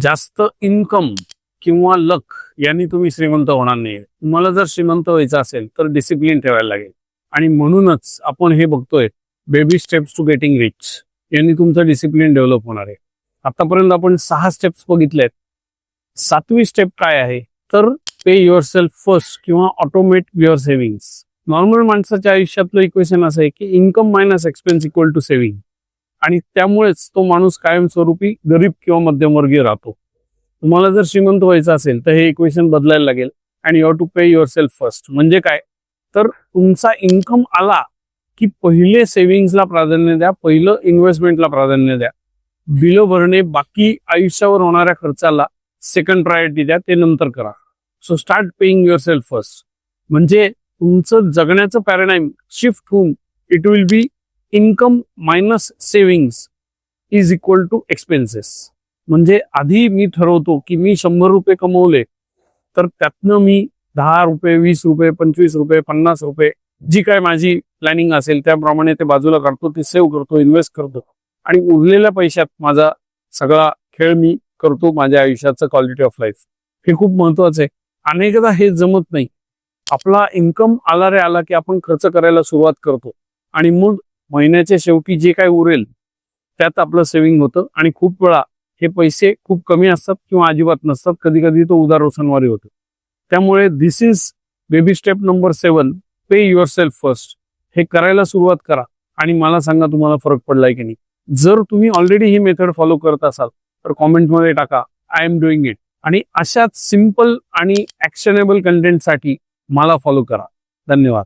जास्त इन्कम किंवा लक यांनी तुम्ही श्रीमंत होणार नाही. तुम्हाला जर श्रीमंत व्हायचं असेल तर डिसिप्लिन ठेवायला लागेल. आणि म्हणूनच आपण हे बघतोय baby steps to getting rich यांनी तुमचं डिसिप्लिन डेव्हलप होणार आहे. आतापर्यंत आपण 6 स्टेप्स बघितलेत. 7वी स्टेप काय आहे तर पे युअर सेल्फ फर्स्ट किंवा ऑटोमेट युअर सेव्हिंग्स. नॉर्मल माणसाच्या आयुष्यातलं इक्वेशन असं आहे की income minus expense equal to saving, आणि त्यामुळेच तो माणूस कायमस्वरूपी गरीब किंवा मध्यमवर्गीय राहतो. तुम्हाला जर श्रीमंत व्हायचं असेल तर हे इक्वेशन बदलायला लागेल. And you have to pay yourself first. म्हणजे काय तर तुमचा इन्कम आला की पहिले सेव्हिंग्सला प्राधान्य द्या, पहिलं इन्व्हेस्टमेंटला प्राधान्य द्या. बिलं भरणे, बाकी आयुष्यावर होणाऱ्या खर्चाला सेकंड प्रायोरिटी द्या, ते नंतर करा. So start paying yourself first. म्हणजे तुमचं जगण्याचं पॅराडाईम शिफ्ट होऊन it will be income minus savings is equal to expenses. म्हणजे आधी मी ठरवतो की मी 100 रुपये कमवले तर त्यातनं मी 10 रुपये, 20 रुपये, 25 रुपये, 50 रुपये जी काय माझी प्लॅनिंग असेल त्याप्रमाणे ते बाजूला काढतो, ते सेव्ह करतो, इन्व्हेस्ट करतो, आणि उरलेल्या पैशात माझा सगळा खेळ मी करतो, माझ्या आयुष्याचं क्वालिटी ऑफ लाईफ. हे खूप महत्वाचं आहे. अनेकदा हे जमत नाही. आपला इन्कम आला रे आला की आपण खर्च करायला सुरुवात करतो आणि मग महिन्याच्या शेवटी जे काय उरेल त्यात आपलं सेव्हिंग होतं. आणि खूप वेळा हे पैसे खूप कमी असतात किंवा अजिबात नसतात. कधी कधी तो उदार रोसनवारी होतो. त्यामुळे this is baby step number 7, pay yourself first. हे करायला सुरुवात करा आणि मला सांगा तुम्हाला फरक पडलाय की नाही. जर तुम्ही ऑलरेडी ही मेथड फॉलो करत असाल तर कॉमेंटमध्ये टाका आय एम डुईंग इट. आणि अशाच सिंपल आणि ऍक्शनेबल कंटेंटसाठी मला फॉलो करा. धन्यवाद.